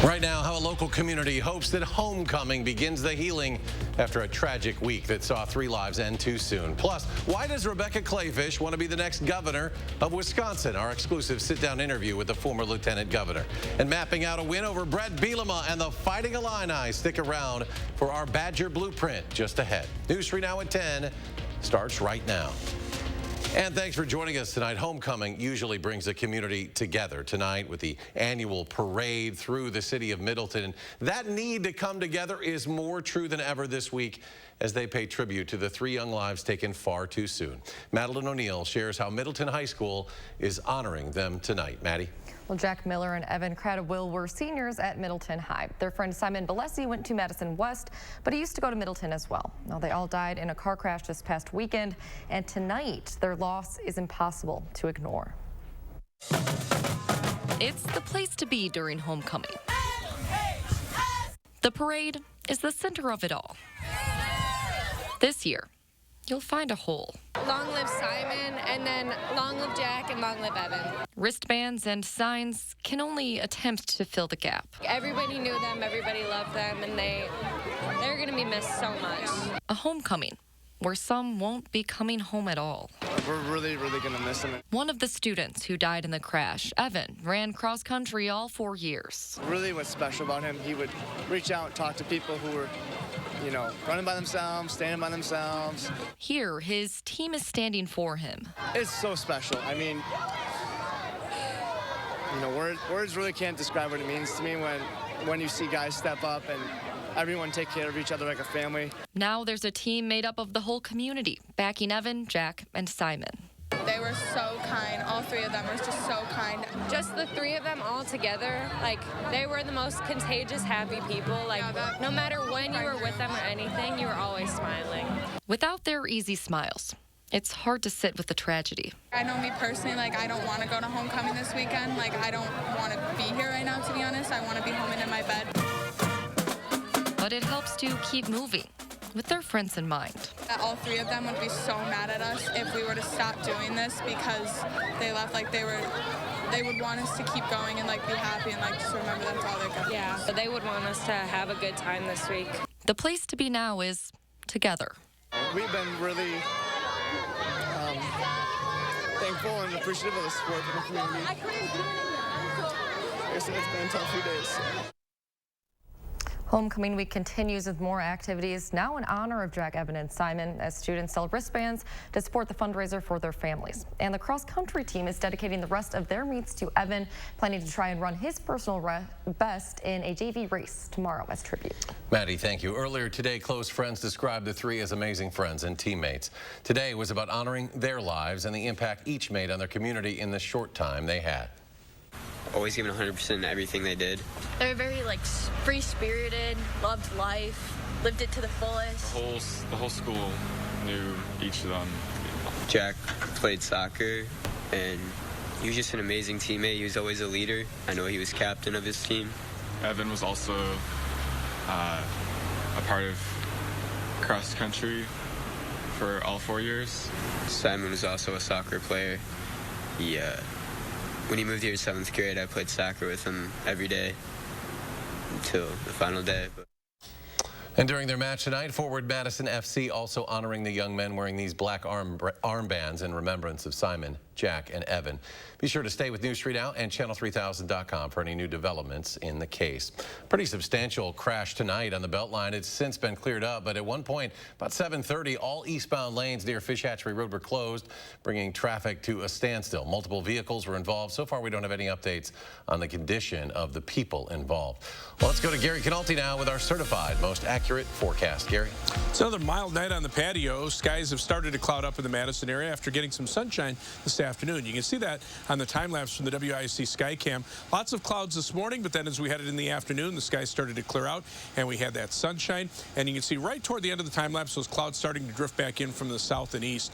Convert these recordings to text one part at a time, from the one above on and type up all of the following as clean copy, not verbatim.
Right now, how a local community hopes that homecoming begins the healing after a tragic week that saw 3 lives end too soon. Plus, why does Rebecca Clayfish want to be the next governor of Wisconsin? Our exclusive sit-down interview with the former lieutenant governor. And mapping out a win over Brett Bielema and the Fighting Illini. Stick around for our Badger Blueprint just ahead. News 3 Now at 10 starts right now. And thanks for joining us tonight. Homecoming usually brings the community together. Tonight with the annual parade through the city of Middleton. That need to come together is more true than ever this week as they pay tribute to the 3 young lives taken far too soon. Madeline O'Neill shares how Middleton High School is honoring them tonight. Maddie? Well, Jack Miller and Evan Cradwell were seniors at Middleton High. Their friend Simon Balesi went to Madison West, but he used to go to Middleton as well. Now, they all died in a car crash this past weekend, and tonight their loss is impossible to ignore. It's the place to be during homecoming. The parade is the center of it all. This year, you'll find a hole. Long live Simon, and then long live Jack, and long live Evan. Wristbands and signs can only attempt to fill the gap. Everybody knew them, everybody loved them, and they're going to be missed so much. A homecoming where some won't be coming home at all. We're really going to miss them. One of the students who died in the crash, Evan, ran cross country all 4 years. Really what's special about him, he would reach out and talk to people who were, running by themselves, standing by themselves. Here, his team is standing for him. It's so special. I mean, words really can't describe what it means to me when you see guys step up and everyone take care of each other like a family. Now there's a team made up of the whole community, backing Evan, Jack, and Simon. They were so kind. All 3 of them were just so kind. Just the 3 of them all together, they were the most contagious, happy people. No matter when you were with them or anything, you were always smiling. Without their easy smiles, it's hard to sit with the tragedy. I know me personally, I don't want to go to homecoming this weekend. I don't want to be here right now, to be honest. I want to be home and in my bed. But it helps to keep moving with their friends in mind. All 3 of them would be so mad at us if we were to stop doing this because they left they would want us to keep going and be happy and just remember them for all their good. Yeah, so they would want us to have a good time this week. The place to be now is together. We've been really thankful and appreciative of the support from the community. I guess it's been a tough few days. Homecoming week continues with more activities, now in honor of Jack, Evan, and Simon, as students sell wristbands to support the fundraiser for their families. And the cross-country team is dedicating the rest of their meets to Evan, planning to try and run his personal best in a JV race tomorrow as tribute. Maddie, thank you. Earlier today, close friends described the 3 as amazing friends and teammates. Today was about honoring their lives and the impact each made on their community in the short time they had. Always giving 100% in everything they did. They were very free-spirited, loved life, lived it to the fullest. The whole school knew each of them. Jack played soccer, and he was just an amazing teammate. He was always a leader. I know he was captain of his team. Evan was also a part of cross country for all 4 years. Simon was also a soccer player. When he moved here in 7th grade, I played soccer with him every day until the final day. And during their match tonight, forward Madison FC also honoring the young men wearing these black armbands in remembrance of Simon, Jack, and Evan. Be sure to stay with News 3 Now and Channel3000.com for any new developments in the case. Pretty substantial crash tonight on the Beltline. It's since been cleared up, but at one point, about 7:30, all eastbound lanes near Fish Hatchery Road were closed, bringing traffic to a standstill. Multiple vehicles were involved. So far, we don't have any updates on the condition of the people involved. Well, let's go to Gary Canalti now with our certified most accurate forecast. Gary? It's another mild night on the patio. Skies have started to cloud up in the Madison area after getting some sunshine this afternoon. You can see that on the time lapse from the WISC Skycam. Lots of clouds this morning, but then as we headed in the afternoon, the sky started to clear out and we had that sunshine. And you can see right toward the end of the time lapse, those clouds starting to drift back in from the south and east.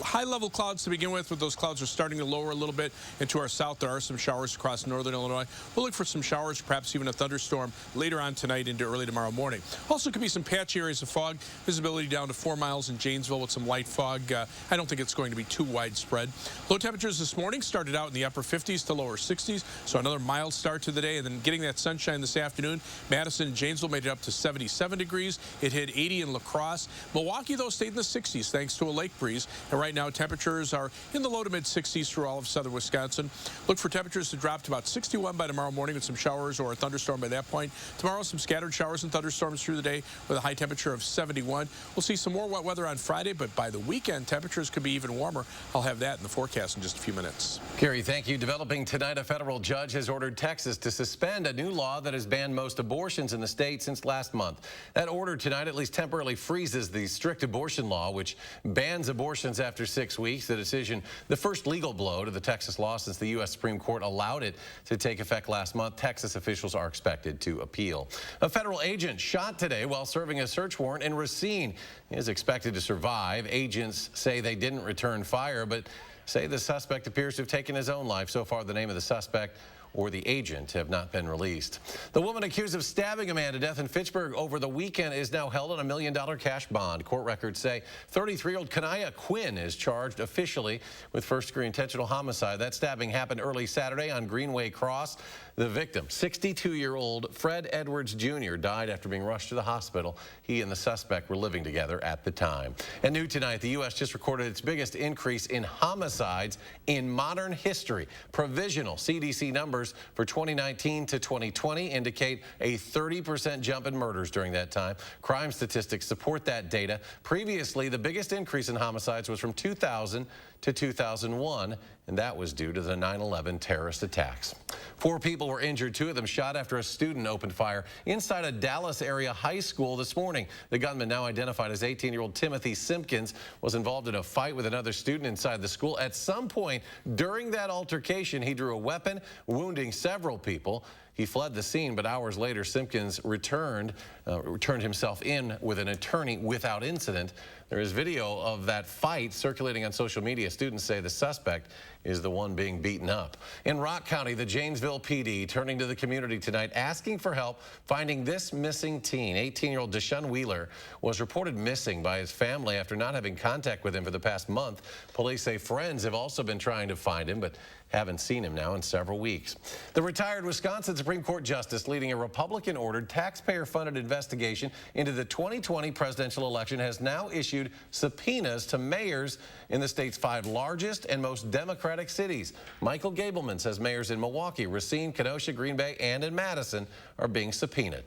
High level clouds to begin with, but those clouds are starting to lower a little bit. And to our south, there are some showers across northern Illinois. We'll look for some showers, perhaps even a thunderstorm later on tonight into early tomorrow morning. Also could be some patchy areas of fog. Visibility down to 4 miles in Janesville with some light fog. I don't think it's going to be too widespread. Low temperatures this morning started out in the upper 50s to lower 60s, so another mild start to the day, and then getting that sunshine this afternoon. Madison and Janesville made it up to 77 degrees. It hit 80 in La Crosse. Milwaukee, though, stayed in the 60s thanks to a lake breeze, and right now temperatures are in the low to mid 60s through all of southern Wisconsin. Look for temperatures to drop to about 61 by tomorrow morning with some showers or a thunderstorm by that point. Tomorrow, some scattered showers and thunderstorms through the day with a high temperature of 71. We'll see some more wet weather on Friday, but by the weekend, temperatures could be even warmer. I'll have that in the forecast in just a few minutes. Gary, thank you. Developing tonight, a federal judge has ordered Texas to suspend a new law that has banned most abortions in the state since last month. That order tonight at least temporarily freezes the strict abortion law, which bans abortions after 6 weeks. The decision, the first legal blow to the Texas law since the U.S. Supreme Court allowed it to take effect last month. Texas officials are expected to appeal. A federal agent shot today while serving a search warrant in Racine. He is expected to survive. Agents say they didn't return fire, but say the suspect appears to have taken his own life. So far, the name of the suspect or the agent have not been released. The woman accused of stabbing a man to death in Fitchburg over the weekend is now held on a $1 million cash bond. Court records say 33-year-old Kanaya Quinn is charged officially with first-degree intentional homicide. That stabbing happened early Saturday on Greenway Cross. The victim, 62-year-old Fred Edwards Jr., died after being rushed to the hospital. He and the suspect were living together at the time. And new tonight, the U.S. just recorded its biggest increase in homicides in modern history. Provisional CDC numbers for 2019 to 2020 indicate a 30% jump in murders during that time. Crime statistics support that data. Previously, the biggest increase in homicides was from 2000 to 2001, and that was due to the 9/11 terrorist attacks. 4 people were injured, 2 of them shot after a student opened fire inside a Dallas area high school this morning. The gunman, now identified as 18-year-old Timothy Simpkins, was involved in a fight with another student inside the school. At some point during that altercation, he drew a weapon, wounding several people. He fled the scene, but hours later, Simpkins turned himself in with an attorney without incident. There is video of that fight circulating on social media. Students say the suspect is the one being beaten up. In Rock County, the Janesville PD turning to the community tonight, asking for help finding this missing teen. 18-year-old Deshaun Wheeler was reported missing by his family after not having contact with him for the past month. Police say friends have also been trying to find him, but haven't seen him now in several weeks. The retired Wisconsin Supreme Court justice leading a Republican-ordered taxpayer-funded investigation into the 2020 presidential election has now issued subpoenas to mayors in the state's 5 largest and most Democratic cities. Michael Gableman says mayors in Milwaukee, Racine, Kenosha, Green Bay, and in Madison are being subpoenaed.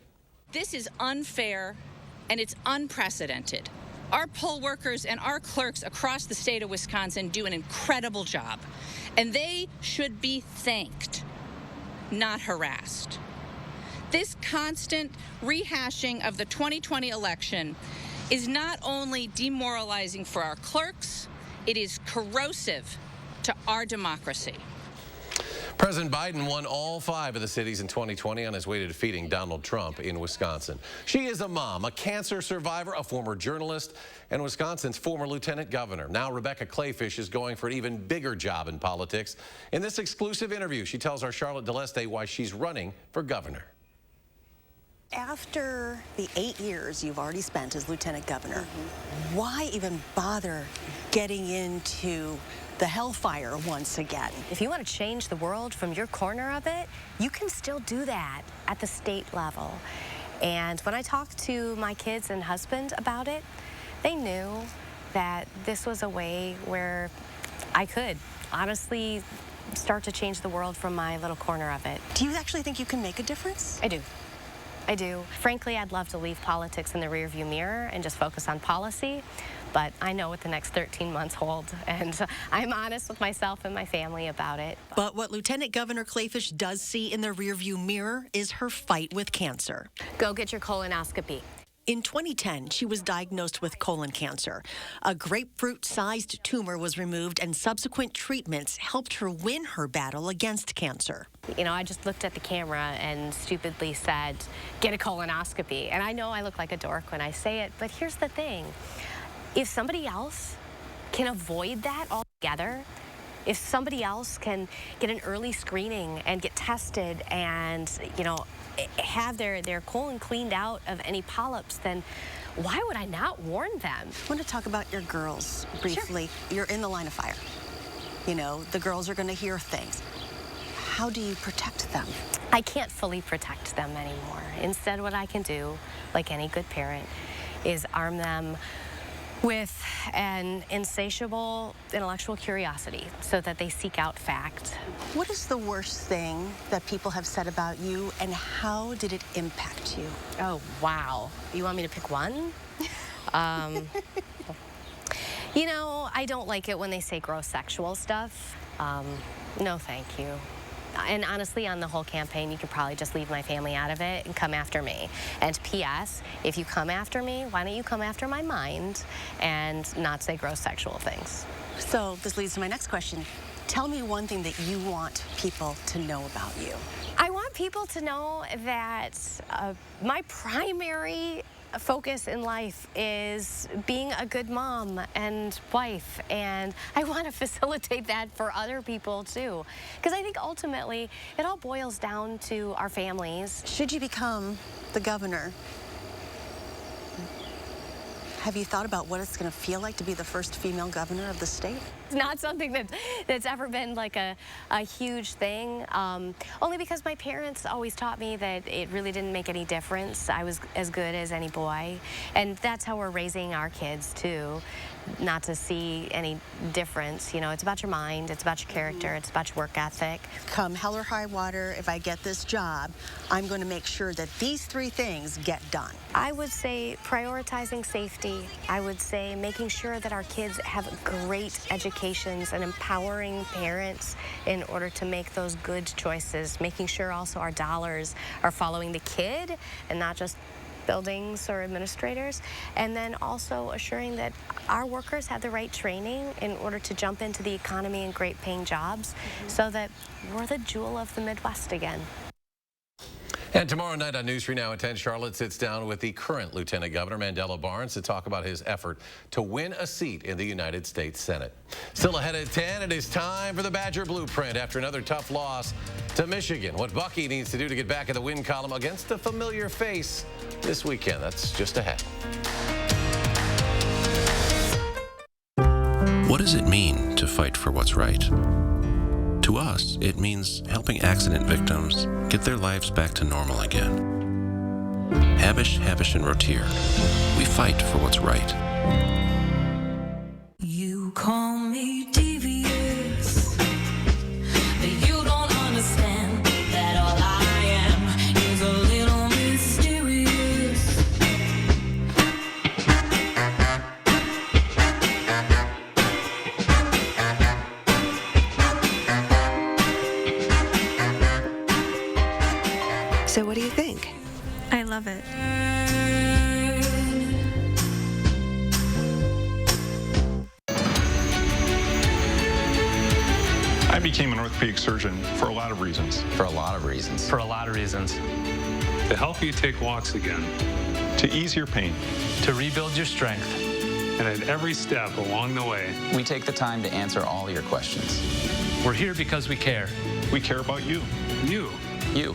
This is unfair and it's unprecedented. Our poll workers and our clerks across the state of Wisconsin do an incredible job, and they should be thanked, not harassed. This constant rehashing of the 2020 election is not only demoralizing for our clerks, it is corrosive to our democracy. President Biden won all 5 of the cities in 2020 on his way to defeating Donald Trump in Wisconsin. She is a mom, a cancer survivor, a former journalist, and Wisconsin's former lieutenant governor. Now Rebecca Clayfish is going for an even bigger job in politics. In this exclusive interview, she tells our Charlotte DeLeste why she's running for governor. After the 8 years you've already spent as lieutenant governor, why even bother getting into the hellfire once again? If you want to change the world from your corner of it, you can still do that at the state level. And when I talked to my kids and husband about it, they knew that this was a way where I could honestly start to change the world from my little corner of it. Do you actually think you can make a difference? I do. I do. Frankly, I'd love to leave politics in the rearview mirror and just focus on policy, but I know what the next 13 months hold, and I'm honest with myself and my family about it. But what Lieutenant Governor Clayfish does see in the rearview mirror is her fight with cancer. Go get your colonoscopy. In 2010, she was diagnosed with colon cancer. A grapefruit-sized tumor was removed, and subsequent treatments helped her win her battle against cancer. You know, I just looked at the camera and stupidly said, get a colonoscopy. And I know I look like a dork when I say it, but here's the thing. If somebody else can avoid that altogether, if somebody else can get an early screening and get tested and, you know, have their colon cleaned out of any polyps, then why would I not warn them? I want to talk about your girls briefly. Sure. You're in the line of fire. You know, the girls are going to hear things. How do you protect them? I can't fully protect them anymore. Instead, what I can do, like any good parent, is arm them with an insatiable intellectual curiosity so that they seek out fact. What is the worst thing that people have said about you, and how did it impact you? Oh, wow. You want me to pick one? You know, I don't like it when they say gross sexual stuff. No, thank you. And honestly, on the whole campaign, you could probably just leave my family out of it and come after me. And P.S., if you come after me, why don't you come after my mind and not say gross sexual things? So this leads to my next question. Tell me one thing that you want people to know about you. I want people to know that my primary focus in life is being a good mom and wife, and I want to facilitate that for other people too, because I think ultimately it all boils down to our families. Should you become the governor, have you thought about what it's going to feel like to be the first female governor of the state? It's not something that's ever been like a huge thing, only because my parents always taught me that it really didn't make any difference. I was as good as any boy, and that's how we're raising our kids too, not to see any difference. You know, it's about your mind, it's about your character, it's about your work ethic. Come hell or high water, if I get this job, I'm going to make sure that these 3 things get done. I would say prioritizing safety. I would say making sure that our kids have great educations and empowering parents in order to make those good choices. Making sure also our dollars are following the kid and not just buildings or administrators. And then also assuring that our workers have the right training in order to jump into the economy and great paying jobs so that we're the jewel of the Midwest again. And tomorrow night on News 3 Now at 10, Charlotte sits down with the current Lieutenant Governor Mandela Barnes to talk about his effort to win a seat in the United States Senate. Still ahead at 10, it is time for the Badger Blueprint after another tough loss to Michigan. What Bucky needs to do to get back in the win column against a familiar face this weekend. That's just ahead. What does it mean to fight for what's right? To us, it means helping accident victims get their lives back to normal again. Habish, and Rotier, we fight for what's right. You call me devious, but you don't understand that all I am is a little mysterious. So what do you think? I love it. I became an orthopedic surgeon for a lot of reasons. For a lot of reasons. For a lot of reasons. To help you take walks again. To ease your pain. To rebuild your strength. And at every step along the way, we take the time to answer all your questions. We're here because we care. We care about you. You. You.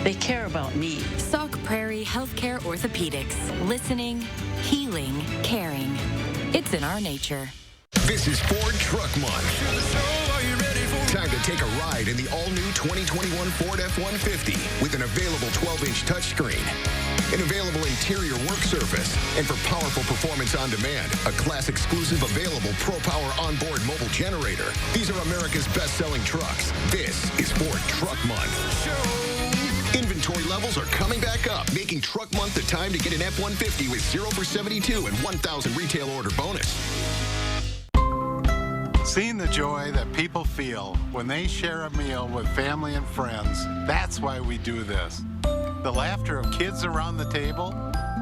They care about me. Sauk Prairie Healthcare Orthopedics. Listening, healing, caring. It's in our nature. This is Ford Truck Month. Time to take a ride in the all-new 2021 Ford F-150 with an available 12-inch touchscreen, an available interior work surface, and for powerful performance on demand, a class-exclusive available Pro-Power onboard mobile generator. These are America's best-selling trucks. This is Ford Truck Month. Inventory levels are coming back up, making Truck Month the time to get an F-150 with 0 for 72 and 1,000 retail order bonus. Seeing the joy that people feel when they share a meal with family and friends, that's why we do this. The laughter of kids around the table,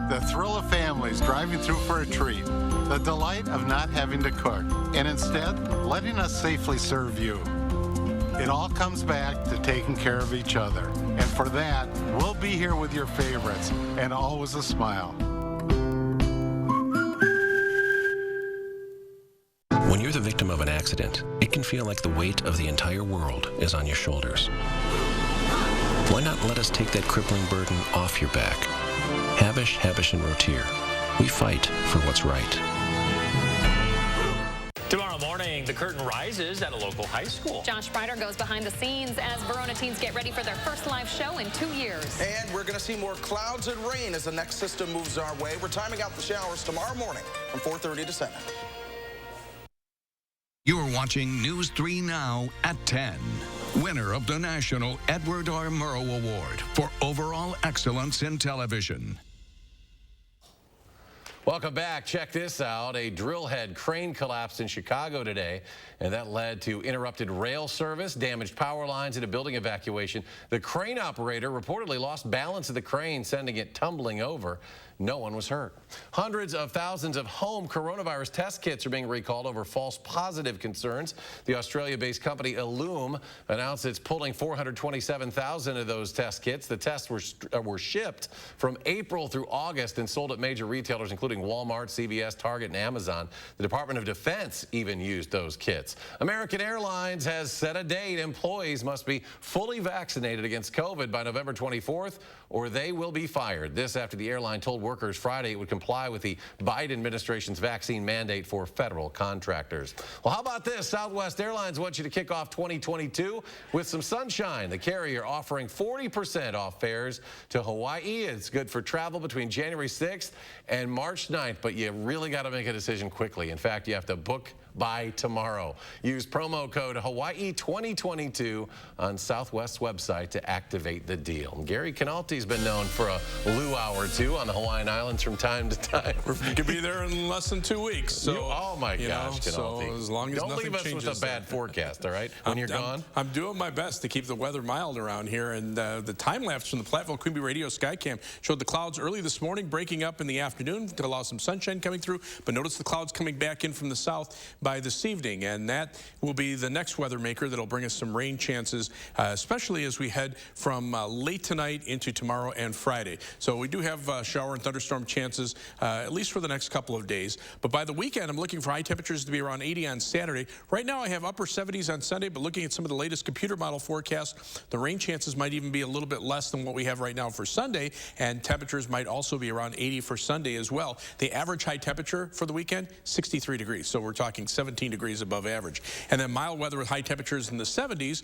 the thrill of families driving through for a treat, the delight of not having to cook, and instead letting us safely serve you. It all comes back to taking care of each other. And for that, we'll be here with your favorites and always a smile. When you're the victim of an accident, it can feel like the weight of the entire world is on your shoulders. Why not let us take that crippling burden off your back? Habish, Habish, and Rotier. We fight for what's right. Tomorrow morning, the curtain rises at a local high school. Josh Sprider goes behind the scenes as Verona teens get ready for their first live show in 2 years. And we're going to see more clouds and rain as the next system moves our way. We're timing out the showers tomorrow morning from 4:30 to 7. You're watching News 3 Now at 10. Winner of the National Edward R. Murrow Award for Overall Excellence in Television. Welcome back. Check this out. A drill head crane collapsed in Chicago today, and that led to interrupted rail service, damaged power lines, and a building evacuation. The crane operator reportedly lost balance of the crane, sending it tumbling over. No one was hurt. Hundreds of thousands of home coronavirus test kits are being recalled over false positive concerns. The Australia-based company Illume announced it's pulling 427,000 of those test kits. The tests were shipped from April through August and sold at major retailers, including Walmart, CVS, Target, and Amazon. The Department of Defense even used those kits. American Airlines has set a date. Employees must be fully vaccinated against COVID by November 24th, or they will be fired. This after the airline told workers Friday it would comply with the Biden administration's vaccine mandate for federal contractors. Well, how about this? Southwest Airlines wants you to kick off 2022 with some sunshine. The carrier offering 40% off fares to Hawaii. It's good for travel between January 6th and March 9th, but you really got to make a decision quickly. In fact, you have to book by tomorrow. Use promo code Hawaii 2022 on Southwest's website to activate the deal. Gary Canalte's been known for a luau or two on the Hawaiian Islands from time to time. We could be there in less than 2 weeks. So, oh my gosh, Canalte. So as long as don't leave us with a bad forecast, all right? When you're gone. I'm doing my best to keep the weather mild around here, and the time lapse from the Platteville Quimby Radio Skycam showed the clouds early this morning, breaking up in the afternoon to allow some sunshine coming through. But notice the clouds coming back in from the south by this evening, and that will be the next weather maker that'll bring us some rain chances, especially as we head from late tonight into tomorrow and Friday. So we do have shower and thunderstorm chances at least for the next couple of days. But by the weekend, I'm looking for high temperatures to be around 80 on Saturday. Right now, I have upper 70s on Sunday, but looking at some of the latest computer model forecasts, the rain chances might even be a little bit less than what we have right now for Sunday, and temperatures might also be around 80 for Sunday as well. The average high temperature for the weekend, 63 degrees. So we're talking 17 degrees above average. And then mild weather with high temperatures in the 70s,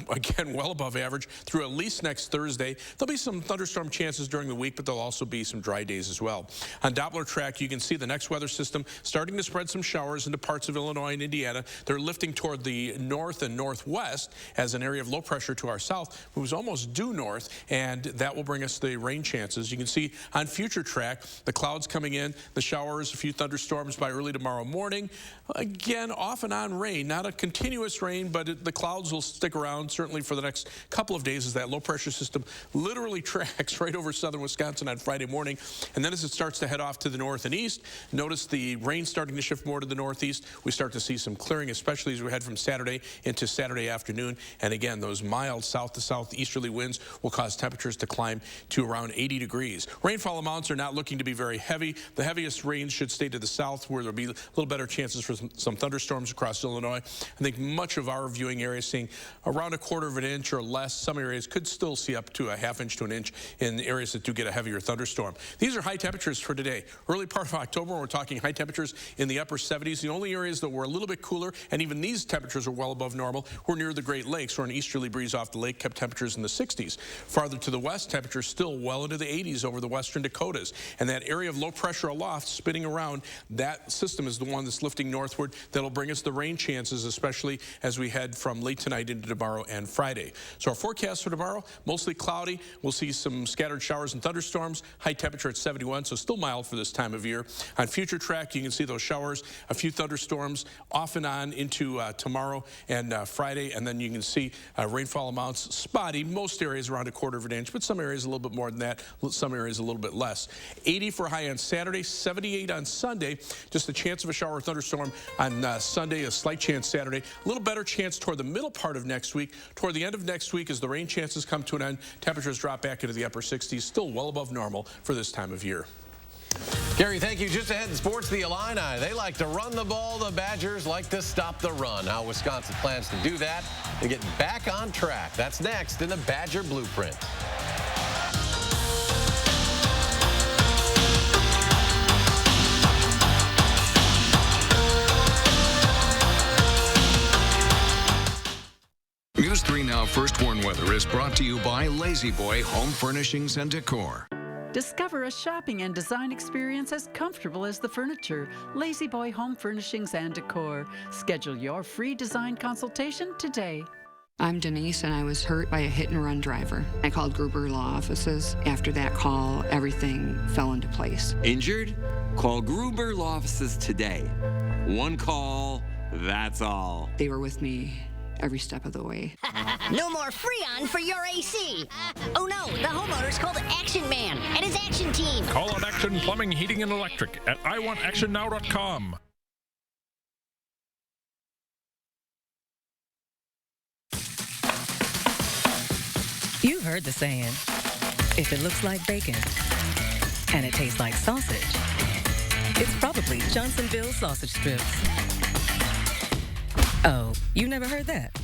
again, well above average through at least next Thursday. There'll be some thunderstorm chances during the week, but there'll also be some dry days as well. On Doppler track, you can see the next weather system starting to spread some showers into parts of Illinois and Indiana. They're lifting toward the north and northwest as an area of low pressure to our south moves almost due north, and that will bring us the rain chances. You can see on future track, the clouds coming in, the showers, a few thunderstorms by early tomorrow morning. Again, off and on rain, not a continuous rain, but the clouds will stick around certainly for the next couple of days as that low pressure system literally tracks right over southern Wisconsin on Friday morning. And then as it starts to head off to the north and east, notice the rain starting to shift more to the northeast. We start to see some clearing, especially as we head from Saturday into Saturday afternoon. And again, those mild south to southeasterly winds will cause temperatures to climb to around 80 degrees. Rainfall amounts are not looking to be very heavy. The heaviest rains should stay to the south, where there'll be a little better chances for some thunderstorms across Illinois. I think much of our viewing area is seeing around 1/4 of an inch or less. Some areas could still see up to a 1/2 inch to an inch in areas that do get a heavier thunderstorm. These are high temperatures for today. Early part of October, we're talking high temperatures in the upper 70s. The only areas that were a little bit cooler, and even these temperatures are well above normal, were near the Great Lakes, where an easterly breeze off the lake kept temperatures in the 60s. Farther to the west, temperatures still well into the 80s over the western Dakotas. And that area of low pressure aloft spinning around, that system is the one that's lifting northward. That'll bring us the rain chances, especially as we head from late tonight into tomorrow and Friday. So our forecast for tomorrow, mostly cloudy. We'll see some scattered showers and thunderstorms. High temperature at 71, so still mild for this time of year. On future track, you can see those showers, a few thunderstorms off and on into tomorrow and Friday. And then you can see rainfall amounts spotty. Most areas around 1/4 of an inch, but some areas a little bit more than that. Some areas a little bit less. 80 for high on Saturday, 78 on Sunday. Just a chance of a shower or thunderstorm on Sunday, a slight chance Saturday. A little better chance toward the middle part of next week. Toward the end of next week, as the rain chances come to an end, temperatures drop back into the upper 60s, still well above normal for this time of year. Gary, thank you. Just ahead in sports, the Illini, they like to run the ball. The Badgers like to stop the run. How Wisconsin plans to do that and get back on track. That's next in the Badger Blueprint. News 3 Now First Warn Weather is brought to you by Lazy Boy Home Furnishings and Decor. Discover a shopping and design experience as comfortable as the furniture. Lazy Boy Home Furnishings and Decor. Schedule your free design consultation today. I'm Denise, and I was hurt by a hit-and-run driver. I called Gruber Law Offices. After that call, everything fell into place. Injured? Call Gruber Law Offices today. One call, that's all. They were with me every step of the way. No more Freon for your AC. Oh no, the homeowner's called Action Man and his action team. Call on Action Plumbing, Heating, and Electric at iwantactionnow.com. You've heard the saying, if it looks like bacon and it tastes like sausage, it's probably Johnsonville sausage strips. Oh, you never heard that?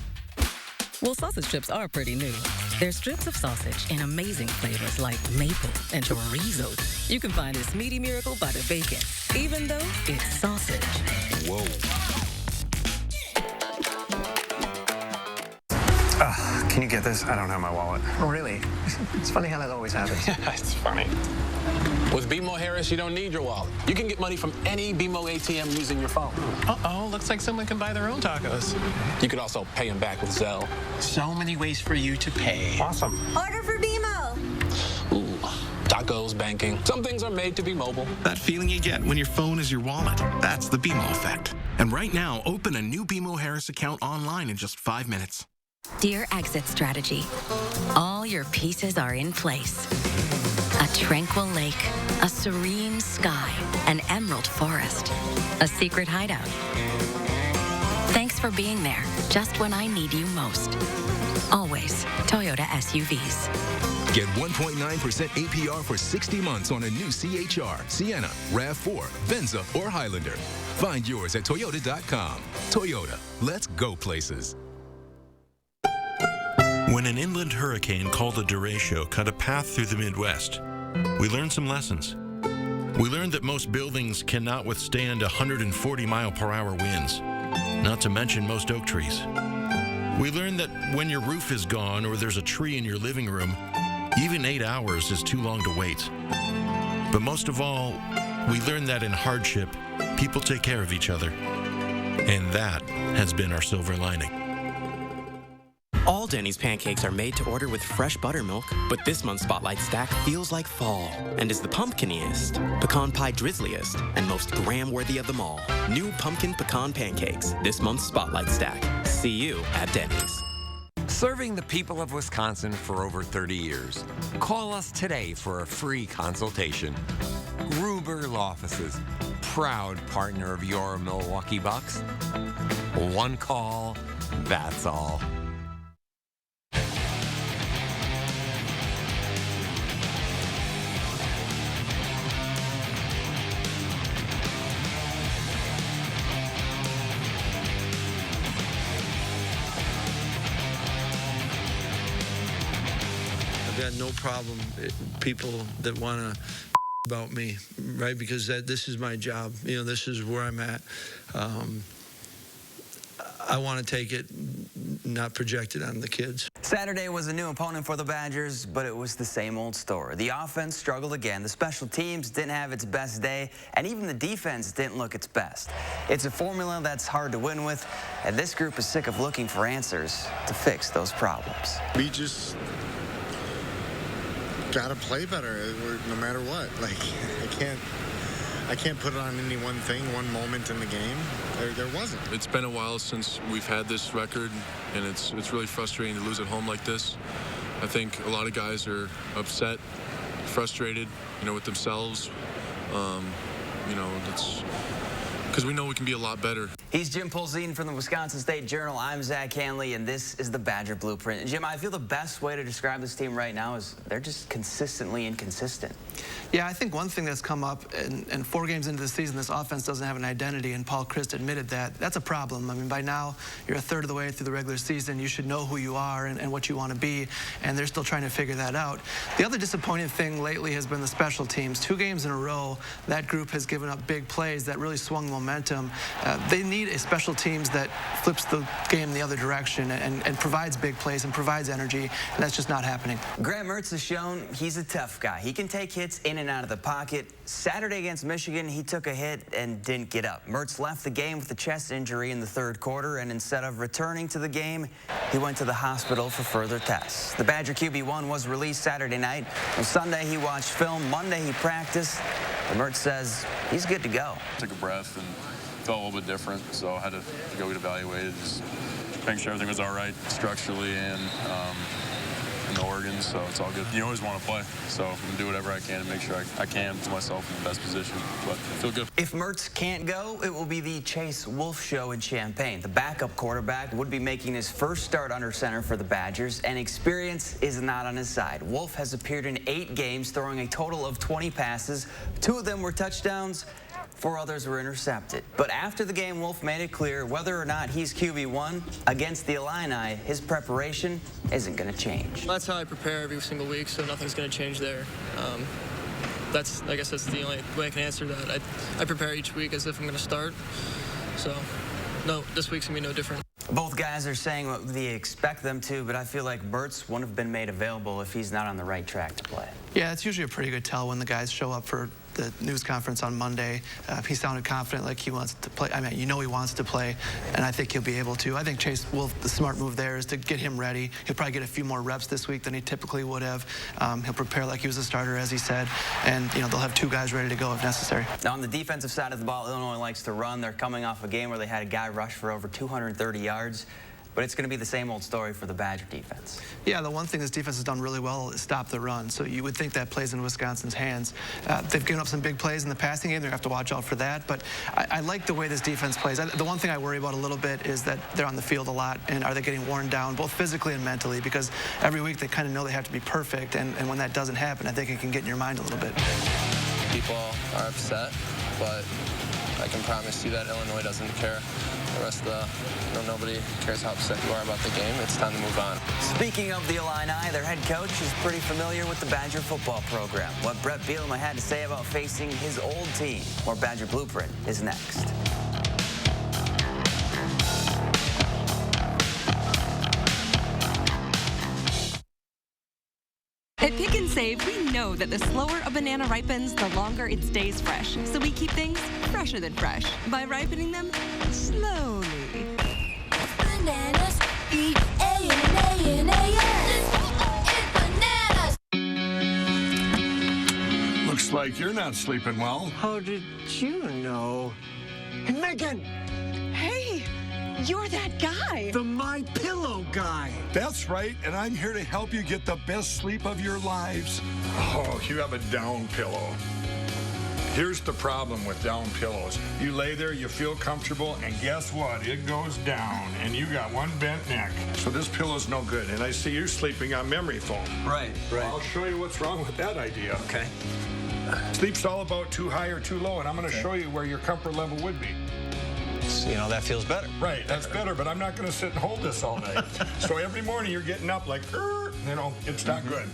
Well, sausage strips are pretty new. They're strips of sausage in amazing flavors like maple and chorizo. You can find this meaty miracle by the bacon, even though it's sausage. Whoa. Can you get this? I don't have my wallet. Oh, really? It's funny how that always happens. Yeah, it's funny. With BMO Harris, you don't need your wallet. You can get money from any BMO ATM using your phone. Uh-oh, looks like someone can buy their own tacos. You could also pay them back with Zelle. So many ways for you to pay. Awesome. Order for BMO. Ooh, tacos, banking. Some things are made to be mobile. That feeling you get when your phone is your wallet. That's the BMO effect. And right now, open a new BMO Harris account online in just 5 minutes. Dear Exit Strategy, all your pieces are in place. A tranquil lake, a serene sky, an emerald forest, a secret hideout. Thanks for being there just when I need you most. Always Toyota SUVs. Get 1.9% APR for 60 months on a new CHR, Sienna, RAV4, Venza, or Highlander. Find yours at Toyota.com. Toyota, let's go places. When an inland hurricane called the derecho cut a path through the Midwest, we learned some lessons. We learned that most buildings cannot withstand 140-mile-per-hour winds, not to mention most oak trees. We learned that when your roof is gone or there's a tree in your living room, even 8 hours is too long to wait. But most of all, we learned that in hardship, people take care of each other. And that has been our silver lining. All Denny's pancakes are made to order with fresh buttermilk, but this month's Spotlight Stack feels like fall and is the pumpkiniest, pecan pie drizzliest, and most graham-worthy of them all. New pumpkin pecan pancakes, this month's Spotlight Stack. See you at Denny's. Serving the people of Wisconsin for over 30 years. Call us today for a free consultation. Gruber Law Offices, proud partner of your Milwaukee Bucks. One call, that's all. Got no problem people that want to about me, right? Because this is my job. You know, this is where I'm at. I want to take it, not project it on the kids. Saturday was a new opponent for the Badgers, but it was the same old story. The offense struggled again. The special teams didn't have its best day, and even the defense didn't look its best. It's a formula that's hard to win with, and this group is sick of looking for answers to fix those problems. We just gotta play better no matter what. Like, I can't put it on any one thing, one moment in the game. There wasn't. It's been a while since we've had this record, and it's really frustrating to lose at home like this. I think a lot of guys are upset, frustrated, with themselves. That's because we know we can be a lot better. He's Jim Polzine from the Wisconsin State Journal. I'm Zach Hanley, and this is the Badger Blueprint. Jim, I feel the best way to describe this team right now is they're just consistently inconsistent. Yeah, I think one thing that's come up, and 4 games into the season, this offense doesn't have an identity, and Paul Chryst admitted that. That's a problem. I mean, by now, you're a third of the way through the regular season. You should know who you are and what you want to be, and they're still trying to figure that out. The other disappointing thing lately has been the special teams. 2 games in a row, that group has given up big plays that really swung momentum. They need a special teams that flips the game the other direction and provides big plays and provides energy, and that's just not happening. Graham Mertz has shown he's a tough guy. He can take hits in and out of the pocket. Saturday against Michigan, he took a hit and didn't get up. Mertz left the game with a chest injury in the 3rd quarter, and instead of returning to the game, he went to the hospital for further tests. The Badger QB1 was released Saturday night. On Sunday, he watched film. Monday, he practiced. And Mertz says he's good to go. Took a breath and felt a little bit different, so I had to go get evaluated, just making sure everything was all right structurally and in the organs, so it's all good. You always want to play, so I'm going to do whatever I can to make sure I can put myself in the best position, but I feel good. If Mertz can't go, it will be the Chase Wolf show in Champaign. The backup quarterback would be making his first start under center for the Badgers, and experience is not on his side. Wolf has appeared in 8 games, throwing a total of 20 passes. 2 of them were touchdowns. 4 others were intercepted. But after the game, Wolf made it clear whether or not he's QB1 against the Illini, his preparation isn't going to change. That's how I prepare every single week, so nothing's going to change there. I guess that's the only way I can answer that. I prepare each week as if I'm going to start. So, no, this week's going to be no different. Both guys are saying what they expect them to, but I feel like Mertz wouldn't have been made available if he's not on the right track to play. Yeah, it's usually a pretty good tell when the guys show up for the news conference on Monday. He sounded confident, like he wants to play. I mean, you know he wants to play, and I think he'll be able to. I think Chase Wolf, the smart move there is to get him ready. He'll probably get a few more reps this week than he typically would have. He'll prepare like he was a starter, as he said, and they'll have 2 guys ready to go if necessary. Now, on the defensive side of the ball, Illinois likes to run. They're coming off a game where they had a guy rush for over 230 yards. But it's going to be the same old story for the Badger defense. Yeah, the one thing this defense has done really well is stop the run. So you would think that plays in Wisconsin's hands. They've given up some big plays in the passing game. They're going to have to watch out for that. But I like the way this defense plays. The one thing I worry about a little bit is that they're on the field a lot, and are they getting worn down, both physically and mentally? Because every week they kind of know they have to be perfect, and when that doesn't happen, I think it can get in your mind a little bit. People are upset, but I can promise you that Illinois doesn't care. The rest of nobody cares how upset you are about the game. It's time to move on. Speaking of the Illini, their head coach is pretty familiar with the Badger football program. What Brett Bielema had to say about facing his old team. More Badger Blueprint is next. At Pick and Save, we know that the slower a banana ripens, the longer it stays fresh. So we keep things fresher than fresh by ripening them slowly. Bananas, bananas. Looks like you're not sleeping well. How did you know? Hey, Megan! Hey, you're that guy. The My Pillow guy. That's right, and I'm here to help you get the best sleep of your lives. Oh, you have a down pillow. Here's the problem with down pillows. You lay there, you feel comfortable, and guess what? It goes down, and you got one bent neck. So this pillow's no good, and I see you're sleeping on memory foam. Right. I'll show you what's wrong with that idea. Okay. Sleep's all about too high or too low, and I'm going to show you where your comfort level would be. That feels better. Right, that's better, but I'm not going to sit and hold this all night. So every morning you're getting up like, it's not good.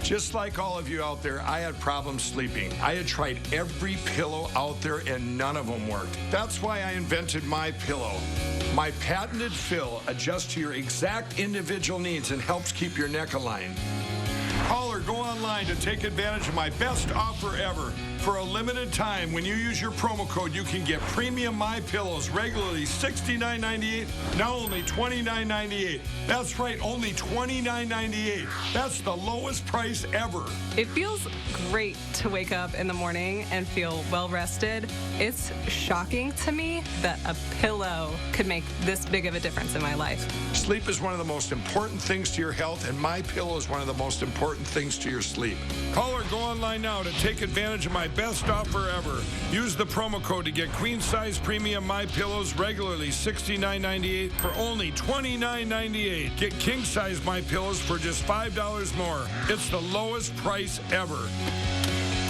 Just like all of you out there, I had problems sleeping. I had tried every pillow out there and none of them worked. That's why I invented My Pillow. My patented fill adjusts to your exact individual needs and helps keep your neck aligned. Call or go online to take advantage of my best offer ever. For a limited time, when you use your promo code, you can get premium My Pillows, regularly $69.98, now only $29.98. That's right, only $29.98. That's the lowest price ever. It feels great to wake up in the morning and feel well rested. It's shocking to me that a pillow could make this big of a difference in my life. Sleep is one of the most important things to your health, and My Pillow is one of the most important things to your sleep. Call or go online now to take advantage of my best offer ever. Use the promo code to get queen size premium MyPillows regularly $69.98 for only $29.98. Get king size MyPillows for just $5 more. It's the lowest price ever.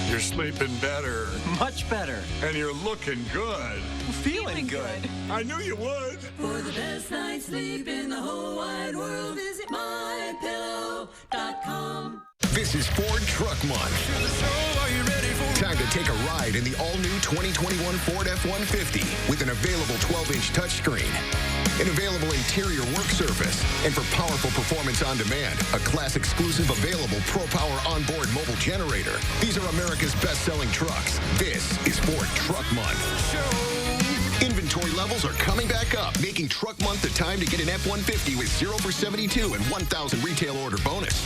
You're sleeping better. Much better. And you're looking good. Feeling good. I knew you would. For the best night's sleep in the whole wide world, visit mypillow.com. This is Ford Truck Month. Time to take a ride in the all-new 2021 Ford F-150 with an available 12-inch touchscreen, an available interior work surface, and for powerful performance on demand, a class-exclusive available Pro-Power onboard mobile generator. These are America's best-selling trucks. This is Ford Truck Month. Inventory levels are coming back up, making Truck Month the time to get an F-150 with 0 for 72 and 1,000 retail order bonus.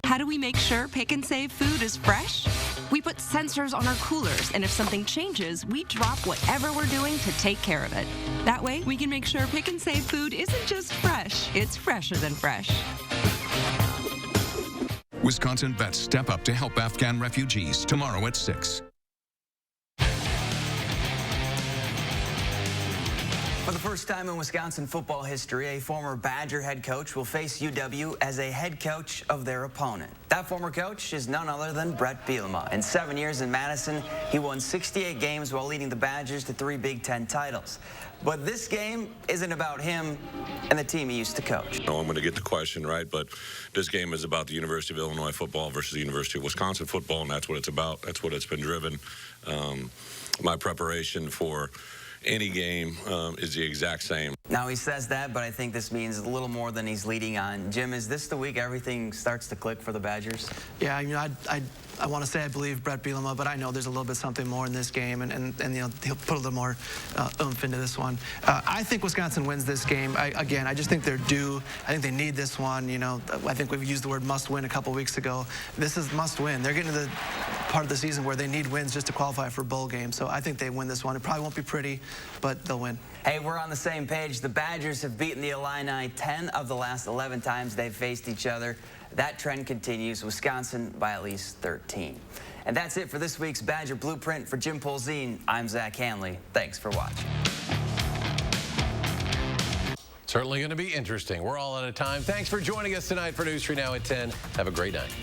How do we make sure Pick and Save food is fresh? We put sensors on our coolers, and if something changes, we drop whatever we're doing to take care of it. That way, we can make sure Pick and Save food isn't just fresh, it's fresher than fresh. Wisconsin vets step up to help Afghan refugees tomorrow at 6. For the first time in Wisconsin football history, a former Badger head coach will face UW as a head coach of their opponent. That former coach is none other than Brett Bielema. In 7 years in Madison, he won 68 games while leading the Badgers to 3 Big Ten titles. But this game isn't about him and the team he used to coach. No, I'm going to get the question right, but this game is about the University of Illinois football versus the University of Wisconsin football, and that's what it's about. That's what it's been driven. My preparation for any game is the exact same. Now he says that, but I think this means a little more than he's leading on. Jim, is this the week everything starts to click for the Badgers? Yeah, you know, I want to say I believe Brett Bielema, but I know there's a little bit something more in this game, and you know, he'll put a little more oomph into this one. I think Wisconsin wins this game. Again, I just think they're due. I think they need this one. You know, I think we've used the word must win a couple weeks ago. This is must win. They're getting to the part of the season where they need wins just to qualify for bowl games. So I think they win this one. It probably won't be pretty, but they'll win. Hey, we're on the same page. The Badgers have beaten the Illini 10 of the last 11 times they've faced each other. That trend continues. Wisconsin by at least 13. And that's it for this week's Badger Blueprint. For Jim Polzine, I'm Zach Hanley. Thanks for watching. Certainly going to be interesting. We're all out of time. Thanks for joining us tonight for News 3 Now at 10. Have a great night.